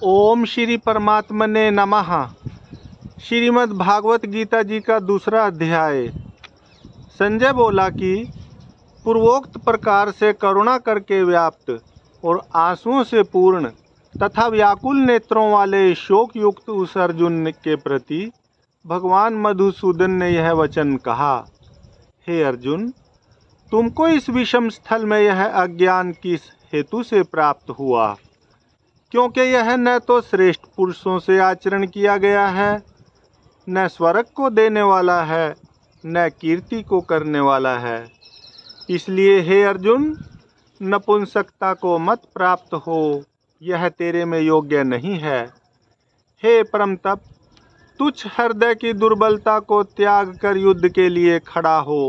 ओम श्री परमात्मने नमः। श्रीमद् भागवत गीता जी का दूसरा अध्याय। संजय बोला कि पूर्वोक्त प्रकार से करुणा करके व्याप्त और आंसुओं से पूर्ण तथा व्याकुल नेत्रों वाले शोक युक्त उस अर्जुन के प्रति भगवान मधुसूदन ने यह वचन कहा। हे अर्जुन, तुमको इस विषम स्थल में यह अज्ञान किस हेतु से प्राप्त हुआ? क्योंकि यह न तो श्रेष्ठ पुरुषों से आचरण किया गया है, न स्वर्ग को देने वाला है, न कीर्ति को करने वाला है। इसलिए हे अर्जुन, नपुंसकता को मत प्राप्त हो, यह तेरे में योग्य नहीं है। हे परम तप, तुच्छ हृदय की दुर्बलता को त्याग कर युद्ध के लिए खड़ा हो।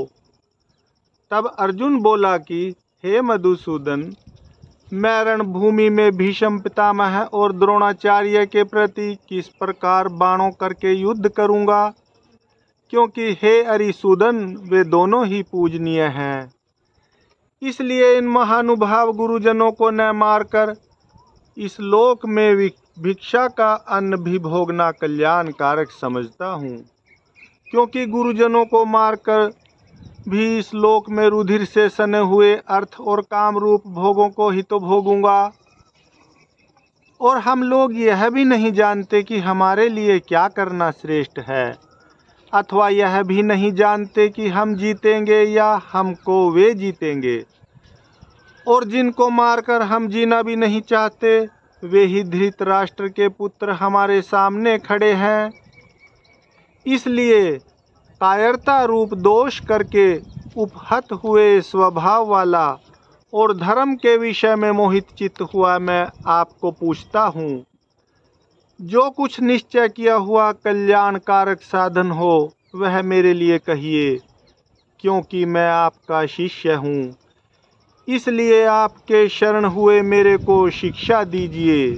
तब अर्जुन बोला कि हे मधुसूदन, मैं रणभूमि में भीष्म पितामह और द्रोणाचार्य के प्रति किस प्रकार बाणों करके युद्ध करूंगा? क्योंकि हे अरिसूदन, वे दोनों ही पूजनीय हैं। इसलिए इन महानुभाव गुरुजनों को न मारकर इस लोक में भिक्षा का अन्न भी भोगना कल्याणकारक समझता हूँ। क्योंकि गुरुजनों को मारकर भी इस लोक में रुधिर से सने हुए अर्थ और काम रूप भोगों को ही तो भोगूंगा। और हम लोग यह भी नहीं जानते कि हमारे लिए क्या करना श्रेष्ठ है, अथवा यह भी नहीं जानते कि हम जीतेंगे या हमको वे जीतेंगे। और जिनको मारकर हम जीना भी नहीं चाहते, वे ही धृतराष्ट्र के पुत्र हमारे सामने खड़े हैं। इसलिए कायरता रूप दोष करके उपहत हुए स्वभाव वाला और धर्म के विषय में मोहित चित्त हुआ मैं आपको पूछता हूँ, जो कुछ निश्चय किया हुआ कल्याणकारक साधन हो वह मेरे लिए कहिए। क्योंकि मैं आपका शिष्य हूँ, इसलिए आपके शरण हुए मेरे को शिक्षा दीजिए।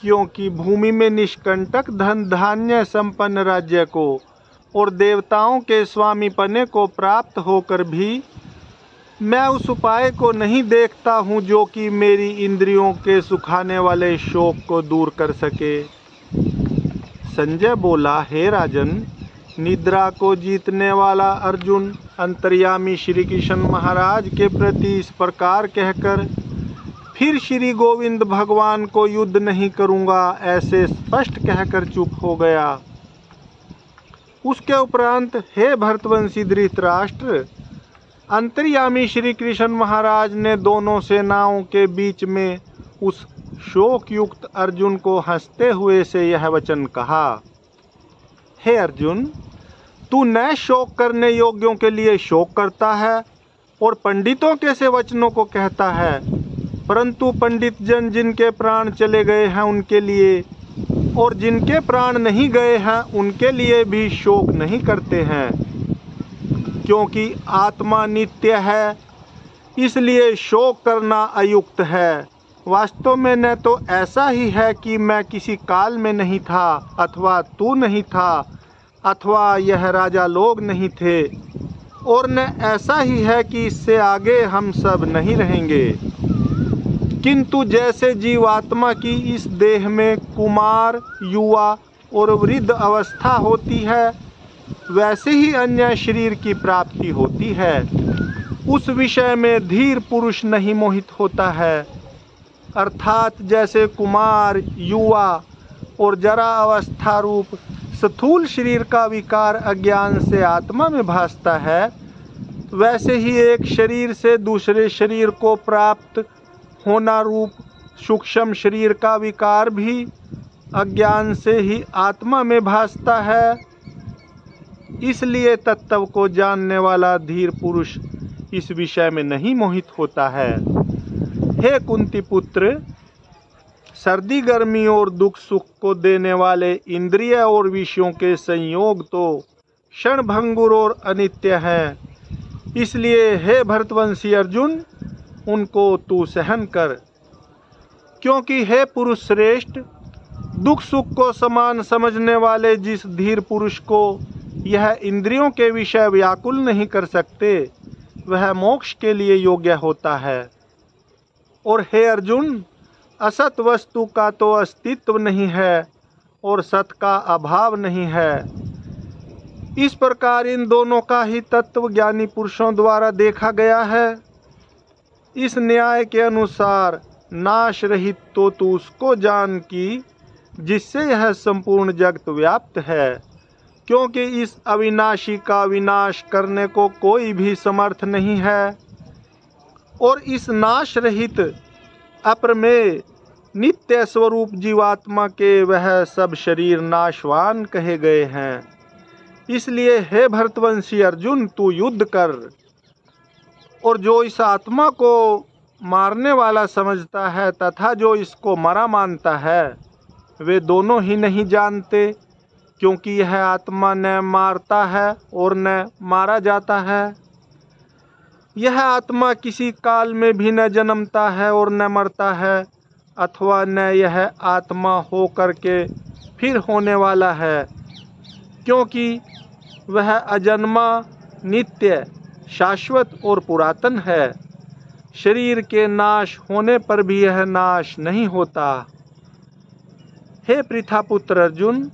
क्योंकि भूमि में निष्कंटक धन धान्य संपन्न राज्य को और देवताओं के स्वामी पने को प्राप्त होकर भी मैं उस उपाय को नहीं देखता हूँ जो कि मेरी इंद्रियों के सुखाने वाले शोक को दूर कर सके। संजय बोला, हे राजन, निद्रा को जीतने वाला अर्जुन अंतर्यामी श्री कृष्ण महाराज के प्रति इस प्रकार कहकर फिर श्री गोविंद भगवान को युद्ध नहीं करूँगा ऐसे स्पष्ट कहकर चुप हो गया। उसके उपरांत हे भरतवंशी धृतराष्ट्र, अंतर्यामी श्री कृष्ण महाराज ने दोनों सेनाओं के बीच में उस शोक युक्त अर्जुन को हंसते हुए से यह वचन कहा। हे अर्जुन, तू न शोक करने योग्यों के लिए शोक करता है और पंडितों के से वचनों को कहता है, परंतु पंडित जन जिनके प्राण चले गए हैं उनके लिए और जिनके प्राण नहीं गए हैं उनके लिए भी शोक नहीं करते हैं। क्योंकि आत्मा नित्य है, इसलिए शोक करना अयुक्त है। वास्तव में न तो ऐसा ही है कि मैं किसी काल में नहीं था, अथवा तू नहीं था, अथवा यह राजा लोग नहीं थे, और न ऐसा ही है कि इससे आगे हम सब नहीं रहेंगे। किंतु जैसे जीवात्मा की इस देह में कुमार, युवा और वृद्ध अवस्था होती है, वैसे ही अन्य शरीर की प्राप्ति होती है। उस विषय में धीर पुरुष नहीं मोहित होता है। अर्थात जैसे कुमार, युवा और जरा अवस्था रूप स्थूल शरीर का विकार अज्ञान से आत्मा में भासता है, वैसे ही एक शरीर से दूसरे शरीर को प्राप्त होना रूप सूक्ष्म शरीर का विकार भी अज्ञान से ही आत्मा में भासता है। इसलिए तत्व को जानने वाला धीर पुरुष इस विषय में नहीं मोहित होता है। हे कुंती पुत्र, सर्दी गर्मी और दुख सुख को देने वाले इंद्रिय और विषयों के संयोग तो क्षणभंगुर और अनित्य हैं। इसलिए हे भरतवंशी अर्जुन, उनको तू सहन कर। क्योंकि हे पुरुष श्रेष्ठ, दुख सुख को समान समझने वाले जिस धीर पुरुष को यह इंद्रियों के विषय व्याकुल नहीं कर सकते, वह मोक्ष के लिए योग्य होता है। और हे अर्जुन, असत वस्तु का तो अस्तित्व नहीं है और सत का अभाव नहीं है। इस प्रकार इन दोनों का ही तत्व ज्ञानी पुरुषों द्वारा देखा गया है। इस न्याय के अनुसार नाश रहित तो तू उसको जान कि जिससे यह संपूर्ण जगत व्याप्त है, क्योंकि इस अविनाशी का विनाश करने को कोई भी समर्थ नहीं है। और इस नाश रहित अप्रमेय नित्य स्वरूप जीवात्मा के वह सब शरीर नाशवान कहे गए हैं। इसलिए हे भरतवंशी अर्जुन, तू युद्ध कर। और जो इस आत्मा को मारने वाला समझता है तथा जो इसको मरा मानता है, वे दोनों ही नहीं जानते, क्योंकि यह आत्मा न मारता है और न मारा जाता है। यह आत्मा किसी काल में भी न जन्मता है और न मरता है, अथवा न यह आत्मा हो करके फिर होने वाला है, क्योंकि वह अजन्मा, नित्य, शाश्वत और पुरातन है। शरीर के नाश होने पर भी यह नाश नहीं होता। हे पृथापुत्र अर्जुन,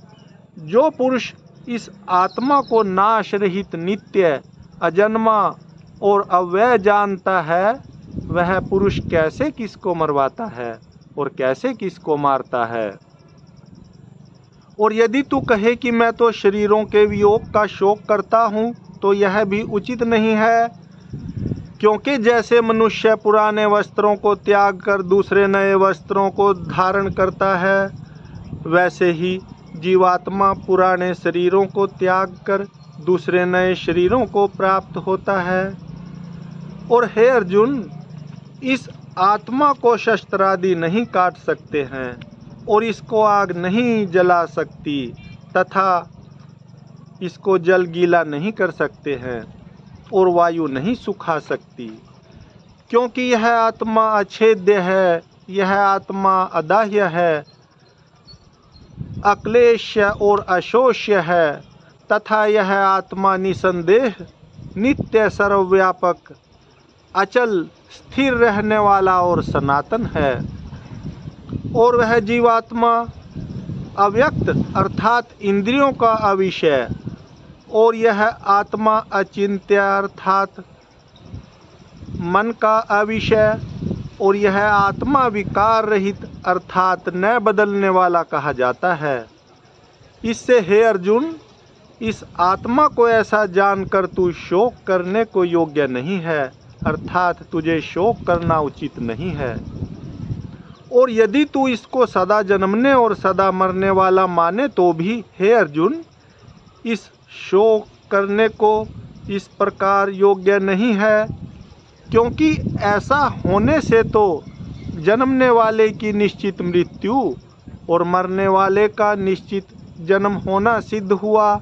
जो पुरुष इस आत्मा को नाश रहित, नित्य, अजन्मा और अव्यय जानता है, वह पुरुष कैसे किसको मरवाता है और कैसे किसको मारता है। और यदि तू कहे कि मैं तो शरीरों के वियोग का शोक करता हूँ, तो यह भी उचित नहीं है, क्योंकि जैसे मनुष्य पुराने वस्त्रों को त्याग कर दूसरे नए वस्त्रों को धारण करता है, वैसे ही जीवात्मा पुराने शरीरों को त्याग कर दूसरे नए शरीरों को प्राप्त होता है। और हे अर्जुन, इस आत्मा को शस्त्रादि नहीं काट सकते हैं और इसको आग नहीं जला सकती तथा इसको जल गीला नहीं कर सकते हैं और वायु नहीं सुखा सकती, क्योंकि यह आत्मा अछेद्य है, यह आत्मा अदाह्य है, अक्लेश्य और अशोष्य है, तथा यह आत्मा निसंदेह नित्य, सर्वव्यापक, अचल, स्थिर रहने वाला और सनातन है। और वह जीवात्मा अव्यक्त अर्थात इंद्रियों का अविषय, और यह आत्मा अचिंत्य अर्थात मन का अविषय, और यह आत्मा विकार रहित अर्थात न बदलने वाला कहा जाता है। इससे हे अर्जुन, इस आत्मा को ऐसा जानकर तू शोक करने को योग्य नहीं है, अर्थात तुझे शोक करना उचित नहीं है। और यदि तू इसको सदा जन्मने और सदा मरने वाला माने तो भी हे अर्जुन, इस शोक करने को इस प्रकार योग्य नहीं है, क्योंकि ऐसा होने से तो जन्मने वाले की निश्चित मृत्यु और मरने वाले का निश्चित जन्म होना सिद्ध हुआ।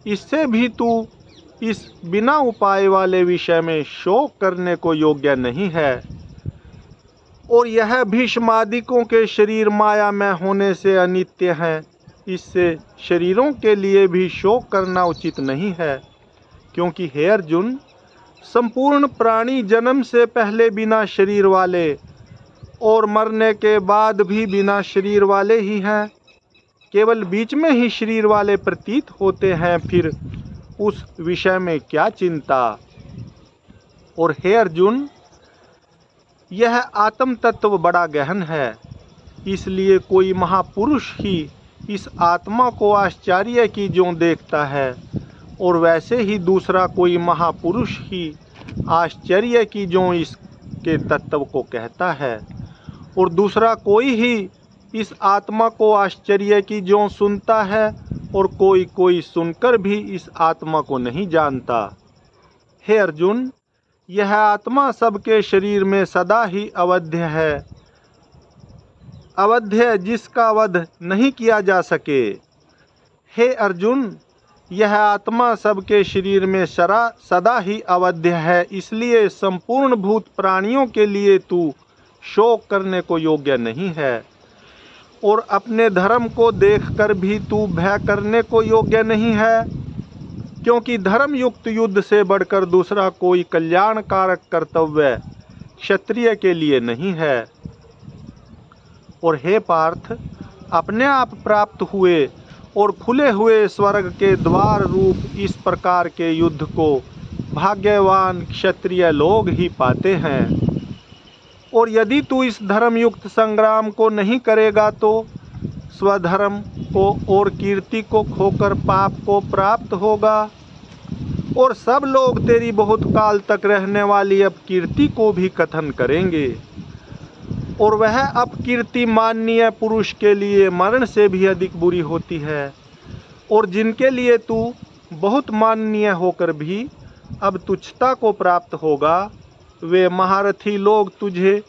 इससे भी तू इस बिना उपाय वाले विषय में शोक करने को योग्य नहीं है। और यह भीष्मादिकों के शरीर माया में होने से अनित्य हैं, इससे शरीरों के लिए भी शोक करना उचित नहीं है, क्योंकि हे अर्जुन, संपूर्ण प्राणी जन्म से पहले बिना शरीर वाले और मरने के बाद भी बिना शरीर वाले ही हैं, केवल बीच में ही शरीर वाले प्रतीत होते हैं, फिर उस विषय में क्या चिंता। और हे अर्जुन, यह आत्म तत्व बड़ा गहन है, इसलिए कोई महापुरुष ही इस आत्मा को आश्चर्य की ज्यों देखता है, और वैसे ही दूसरा कोई महापुरुष ही आश्चर्य की ज्यों इसके तत्व को कहता है, और दूसरा कोई ही इस आत्मा को आश्चर्य की ज्यों सुनता है, और कोई सुनकर भी इस आत्मा को नहीं जानता। हे अर्जुन, यह आत्मा सबके शरीर में सदा ही अवध्य है, अवध्य जिसका वध नहीं किया जा सके। हे अर्जुन, यह आत्मा सबके शरीर में सदा ही अवध्य है, इसलिए संपूर्ण भूत प्राणियों के लिए तू शोक करने को योग्य नहीं है, और अपने धर्म को देखकर भी तू भय करने को योग्य नहीं है, क्योंकि धर्म युक्त युद्ध से बढ़कर दूसरा कोई कल्याणकारक कर्तव्य क्षत्रिय के लिए नहीं है। और हे पार्थ, अपने आप प्राप्त हुए और खुले हुए स्वर्ग के द्वार रूप इस प्रकार के युद्ध को भाग्यवान क्षत्रिय लोग ही पाते हैं। और यदि तू इस धर्मयुक्त संग्राम को नहीं करेगा तो स्वधर्म को और कीर्ति को खोकर पाप को प्राप्त होगा, और सब लोग तेरी बहुत काल तक रहने वाली अपकीर्ति को भी कथन करेंगे, और वह अपकीर्ति माननीय पुरुष के लिए मरण से भी अधिक बुरी होती है। और जिनके लिए तू बहुत माननीय होकर भी अब तुच्छता को प्राप्त होगा, वे महारथी लोग तुझे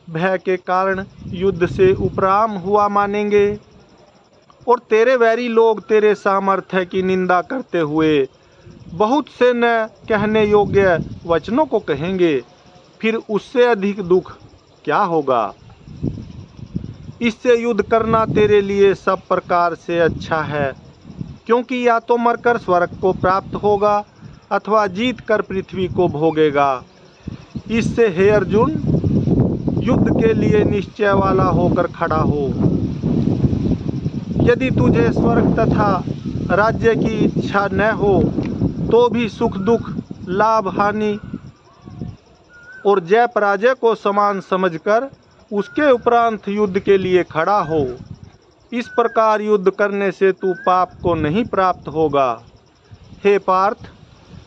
भय के कारण युद्ध से उपराम हुआ मानेंगे, और तेरे वैरी लोग तेरे सामर्थ्य की निंदा करते हुए बहुत से न कहने योग्य वचनों को कहेंगे। फिर उससे अधिक दुख क्या होगा। इससे युद्ध करना तेरे लिए सब प्रकार से अच्छा है, क्योंकि या तो मरकर स्वर्ग को प्राप्त होगा अथवा जीत कर पृथ्वी को भोगेगा। इससे हे अर्जुन, युद्ध के लिए निश्चय वाला होकर खड़ा हो। यदि तुझे स्वर्ग तथा राज्य की इच्छा न हो तो भी सुख दुख, लाभ हानि और जय पराजय को समान समझकर उसके उपरांत युद्ध के लिए खड़ा हो। इस प्रकार युद्ध करने से तू पाप को नहीं प्राप्त होगा। हे पार्थ,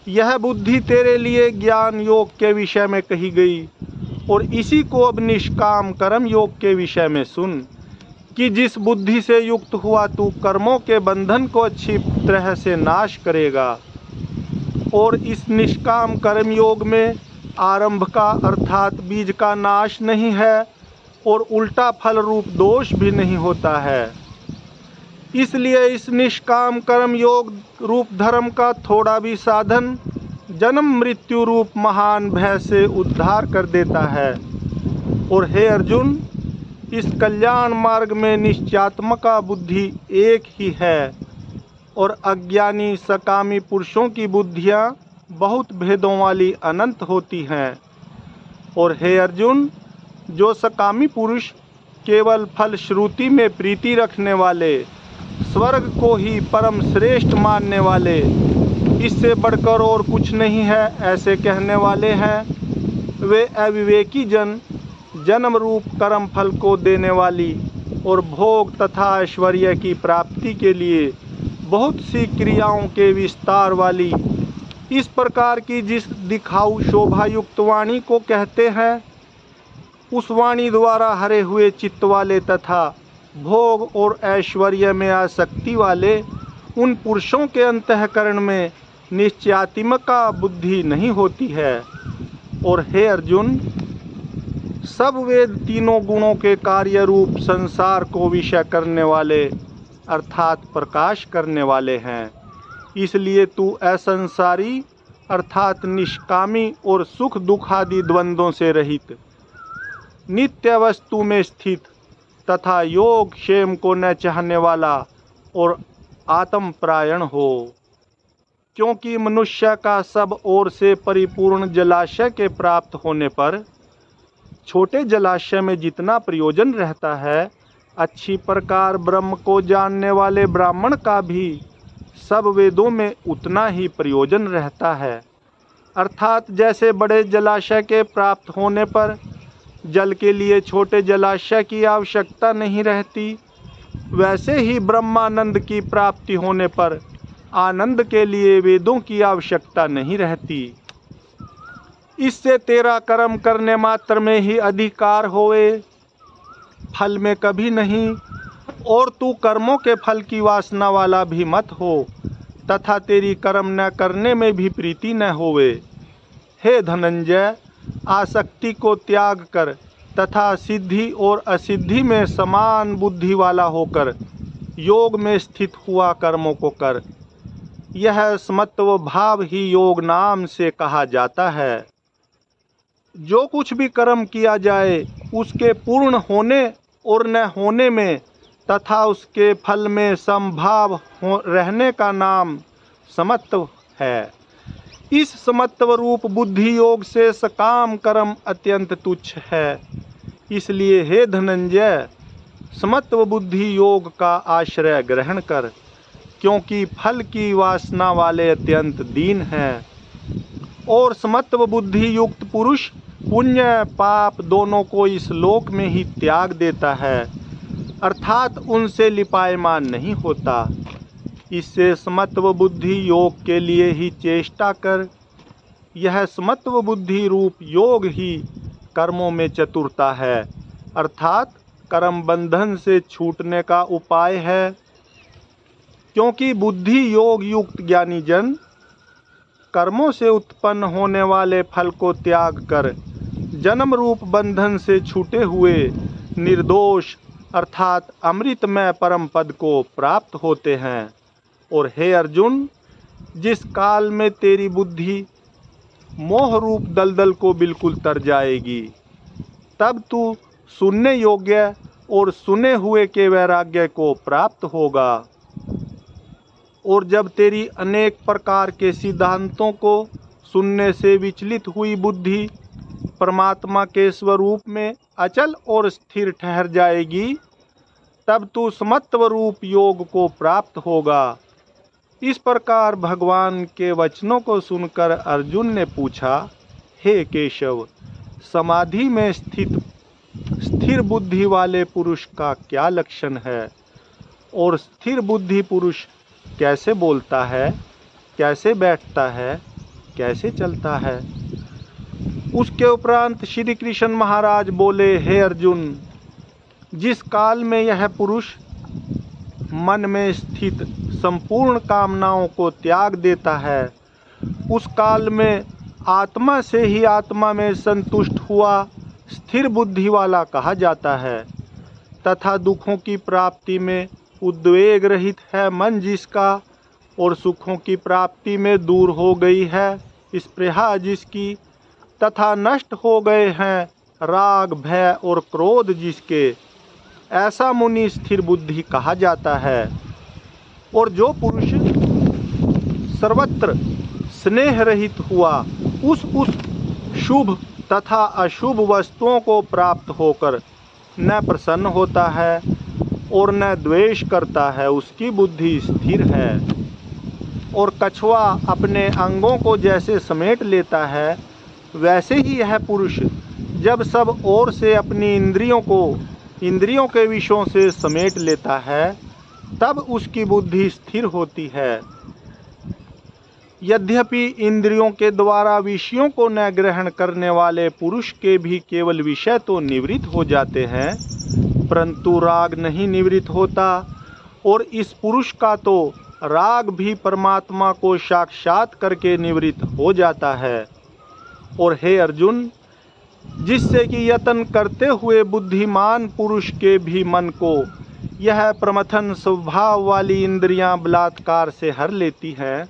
यह बुद्धि तेरे लिए ज्ञान योग के विषय में कही गई, और इसी को अब निष्काम कर्म योग के विषय में सुन कि जिस बुद्धि से युक्त हुआ तू कर्मों के बंधन को अच्छी तरह से नाश करेगा। और इस निष्काम कर्म योग में आरंभ का अर्थात बीज का नाश नहीं है, और उल्टा फल रूप दोष भी नहीं होता है। इसलिए इस निष्काम कर्म योग रूप धर्म का थोड़ा भी साधन जन्म मृत्यु रूप महान भय से उद्धार कर देता है। और हे अर्जुन, इस कल्याण मार्ग में निश्चयात्मका बुद्धि एक ही है, और अज्ञानी सकामी पुरुषों की बुद्धियाँ बहुत भेदों वाली अनंत होती हैं। और हे अर्जुन, जो सकामी पुरुष केवल फल श्रुति में प्रीति रखने वाले, स्वर्ग को ही परम श्रेष्ठ मानने वाले, इससे बढ़कर और कुछ नहीं है ऐसे कहने वाले हैं, वे अविवेकी जन जन्म रूप कर्म फल को देने वाली और भोग तथा ऐश्वर्य की प्राप्ति के लिए बहुत सी क्रियाओं के विस्तार वाली इस प्रकार की जिस दिखाऊ शोभा युक्त वाणी को कहते हैं, उस वाणी द्वारा हरे हुए चित्त वाले तथा भोग और ऐश्वर्य में आसक्ति वाले उन पुरुषों के अंतःकरण में निश्चयात्मिका बुद्धि नहीं होती है। और हे अर्जुन, सब वेद तीनों गुणों के कार्य रूप संसार को विषय करने वाले अर्थात प्रकाश करने वाले हैं। इसलिए तू असंसारी अर्थात निष्कामी और सुख दुख आदि द्वंद्वों से रहित, नित्य वस्तु में स्थित तथा योग क्षेम को न चाहने वाला और आत्मपरायण हो। क्योंकि मनुष्य का सब ओर से परिपूर्ण जलाशय के प्राप्त होने पर छोटे जलाशय में जितना प्रयोजन रहता है, अच्छी प्रकार ब्रह्म को जानने वाले ब्राह्मण का भी सब वेदों में उतना ही प्रयोजन रहता है। अर्थात जैसे बड़े जलाशय के प्राप्त होने पर जल के लिए छोटे जलाशय की आवश्यकता नहीं रहती, वैसे ही ब्रह्मानंद की प्राप्ति होने पर आनंद के लिए वेदों की आवश्यकता नहीं रहती। इससे तेरा कर्म करने मात्र में ही अधिकार होवे, फल में कभी नहीं, और तू कर्मों के फल की वासना वाला भी मत हो तथा तेरी कर्म न करने में भी प्रीति न होवे। हे धनंजय, आसक्ति को त्याग कर तथा सिद्धि और असिद्धि में समान बुद्धि वाला होकर योग में स्थित हुआ कर्मों को कर। यह समत्व भाव ही योग नाम से कहा जाता है। जो कुछ भी कर्म किया जाए उसके पूर्ण होने और न होने में तथा उसके फल में समभाव रहने का नाम समत्व है। इस समत्व रूप बुद्धि योग से सकाम कर्म अत्यंत तुच्छ है। इसलिए हे धनंजय, समत्व बुद्धि योग का आश्रय ग्रहण कर, क्योंकि फल की वासना वाले अत्यंत दीन हैं। और समत्व बुद्धि युक्त पुरुष पुण्य पाप दोनों को इस लोक में ही त्याग देता है, अर्थात उनसे लिपायमान नहीं होता। इससे समत्व बुद्धि योग के लिए ही चेष्टा कर। यह समत्व बुद्धि रूप योग ही कर्मों में चतुरता है, अर्थात कर्म बंधन से छूटने का उपाय है। क्योंकि बुद्धि योग युक्त ज्ञानी जन कर्मों से उत्पन्न होने वाले फल को त्याग कर जन्म रूप बंधन से छूटे हुए निर्दोष अर्थात अमृतमय परम पद को प्राप्त होते हैं। और हे अर्जुन, जिस काल में तेरी बुद्धि मोह रूप दलदल को बिल्कुल तर जाएगी, तब तू सुनने योग्य और सुने हुए के वैराग्य को प्राप्त होगा। और जब तेरी अनेक प्रकार के सिद्धांतों को सुनने से विचलित हुई बुद्धि परमात्मा के स्वरूप में अचल और स्थिर ठहर जाएगी, तब तू समत्व रूप योग को प्राप्त होगा। इस प्रकार भगवान के वचनों को सुनकर अर्जुन ने पूछा, हे केशव, समाधि में स्थिर बुद्धि वाले पुरुष का क्या लक्षण है? और स्थिर बुद्धि पुरुष कैसे बोलता है, कैसे बैठता है, कैसे चलता है? उसके उपरांत श्री कृष्ण महाराज बोले, हे अर्जुन, जिस काल में यह पुरुष मन में स्थित संपूर्ण कामनाओं को त्याग देता है, उस काल में आत्मा से ही आत्मा में संतुष्ट हुआ स्थिर बुद्धि वाला कहा जाता है। तथा दुखों की प्राप्ति में उद्वेग रहित है मन जिसका, और सुखों की प्राप्ति में दूर हो गई है स्पृहा जिसकी, तथा नष्ट हो गए हैं राग भय और क्रोध जिसके, ऐसा मुनि स्थिर बुद्धि कहा जाता है। और जो पुरुष सर्वत्र स्नेह रहित हुआ उस शुभ तथा अशुभ वस्तुओं को प्राप्त होकर न प्रसन्न होता है और न द्वेष करता है, उसकी बुद्धि स्थिर है। और कछुआ अपने अंगों को जैसे समेट लेता है, वैसे ही यह पुरुष जब सब ओर से अपनी इंद्रियों के विषयों से समेट लेता है, तब उसकी बुद्धि स्थिर होती है। यद्यपि इंद्रियों के द्वारा विषयों को न ग्रहण करने वाले पुरुष के भी केवल विषय तो निवृत्त हो जाते हैं, परंतु राग नहीं निवृत्त होता। और इस पुरुष का तो राग भी परमात्मा को साक्षात करके निवृत्त हो जाता है। और हे अर्जुन, जिससे कि यत्न करते हुए बुद्धिमान पुरुष के भी मन को यह प्रमथन स्वभाव वाली इंद्रियां बलात्कार से हर लेती हैं,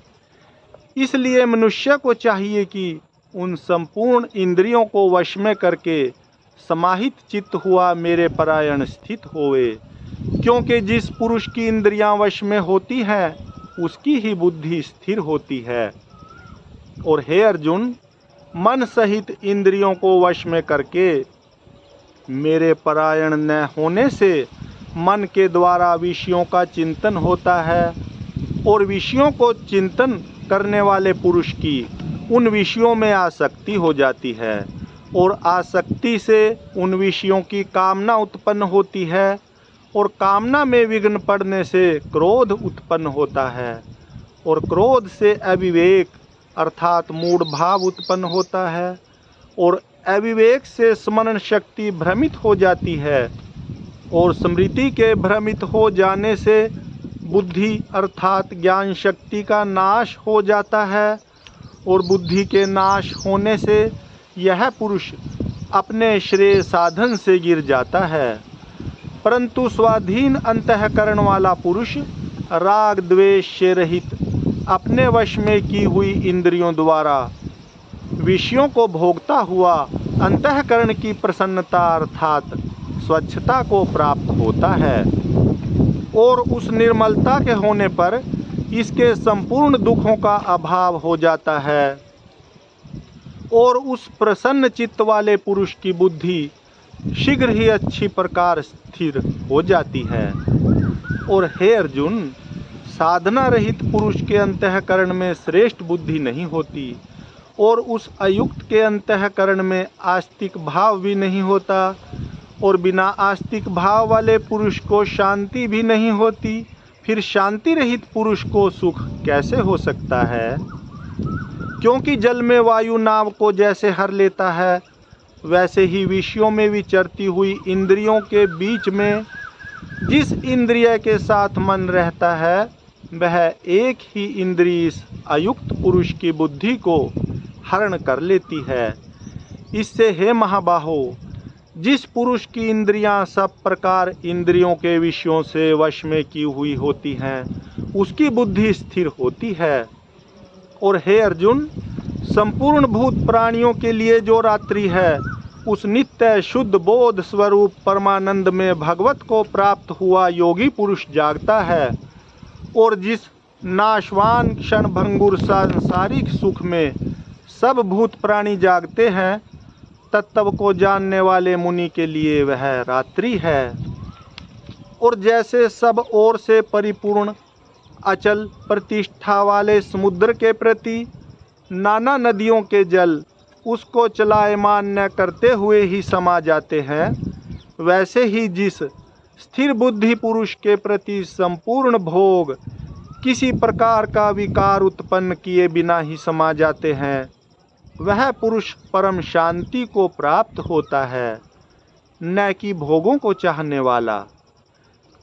इसलिए मनुष्य को चाहिए कि उन संपूर्ण इंद्रियों को वश में करके समाहित चित्त हुआ मेरे परायण स्थित होवे। क्योंकि जिस पुरुष की इंद्रियां वश में होती हैं, उसकी ही बुद्धि स्थिर होती है। और हे अर्जुन, मन सहित इंद्रियों को वश में करके मेरे परायण न होने से मन के द्वारा विषयों का चिंतन होता है, और विषयों को चिंतन करने वाले पुरुष की उन विषयों में आसक्ति हो जाती है, और आसक्ति से उन विषयों की कामना उत्पन्न होती है, और कामना में विघ्न पड़ने से क्रोध उत्पन्न होता है, और क्रोध से अविवेक अर्थात मूढ़ भाव उत्पन्न होता है, और अविवेक से स्मरण शक्ति भ्रमित हो जाती है, और स्मृति के भ्रमित हो जाने से बुद्धि अर्थात ज्ञान शक्ति का नाश हो जाता है, और बुद्धि के नाश होने से यह पुरुष अपने श्रेय साधन से गिर जाता है। परंतु स्वाधीन अंतःकरण वाला पुरुष राग द्वेष से रहित अपने वश में की हुई इंद्रियों द्वारा विषयों को भोगता हुआ अंतःकरण की प्रसन्नता अर्थात स्वच्छता को प्राप्त होता है, और उस निर्मलता के होने पर इसके संपूर्ण दुखों का अभाव हो जाता है, और उस प्रसन्न चित्त वाले पुरुष की बुद्धि शीघ्र ही अच्छी प्रकार स्थिर हो जाती है। और हे अर्जुन, साधना रहित पुरुष के अंतःकरण में श्रेष्ठ बुद्धि नहीं होती और उस अयुक्त के अंतःकरण में आस्तिक भाव भी नहीं होता, और बिना आस्तिक भाव वाले पुरुष को शांति भी नहीं होती। फिर शांति रहित पुरुष को सुख कैसे हो सकता है? क्योंकि जल में वायु नाव को जैसे हर लेता है, वैसे ही विषयों में विचरती हुई इंद्रियों के बीच में जिस इंद्रिय के साथ मन रहता है, वह एक ही इंद्रिय इस अयुक्त पुरुष की बुद्धि को हरण कर लेती है। इससे हे महाबाहो, जिस पुरुष की इंद्रियां सब प्रकार इंद्रियों के विषयों से वश में की हुई होती हैं, उसकी बुद्धि स्थिर होती है। और हे अर्जुन, संपूर्ण भूत प्राणियों के लिए जो रात्रि है, उस नित्य शुद्ध बोध स्वरूप परमानंद में भगवत को प्राप्त हुआ योगी पुरुष जागता है। और जिस नाशवान क्षण भंगुर सांसारिक सुख में सब भूत प्राणी जागते हैं, तत्व को जानने वाले मुनि के लिए वह रात्रि है। और जैसे सब ओर से परिपूर्ण अचल प्रतिष्ठा वाले समुद्र के प्रति नाना नदियों के जल उसको चलायमान न करते हुए ही समा जाते हैं, वैसे ही जिस स्थिर बुद्धि पुरुष के प्रति संपूर्ण भोग किसी प्रकार का विकार उत्पन्न किए बिना ही समा जाते हैं, वह पुरुष परम शांति को प्राप्त होता है, न कि भोगों को चाहने वाला।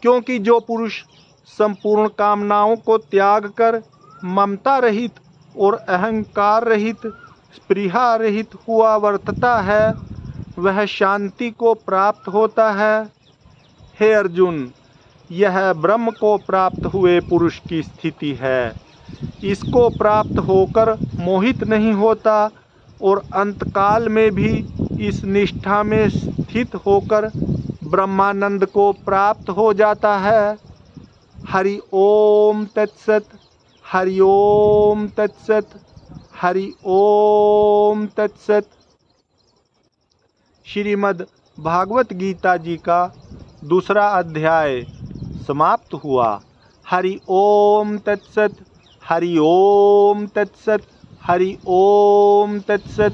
क्योंकि जो पुरुष संपूर्ण कामनाओं को त्याग कर ममता रहित और अहंकार रहित, स्पृहा रहित हुआ वर्तता है, वह शांति को प्राप्त होता है। हे अर्जुन, यह ब्रह्म को प्राप्त हुए पुरुष की स्थिति है। इसको प्राप्त होकर मोहित नहीं होता और अंतकाल में भी इस निष्ठा में स्थित होकर ब्रह्मानंद को प्राप्त हो जाता है। हरि ओम तत्सत, हरि ओम तत्सत, हरि ओम तत्सत। श्रीमद् भागवत गीता जी का दूसरा अध्याय समाप्त हुआ। हरि ओम तत्सत, हरि ओम तत्सत, हरि ओम तत्सत।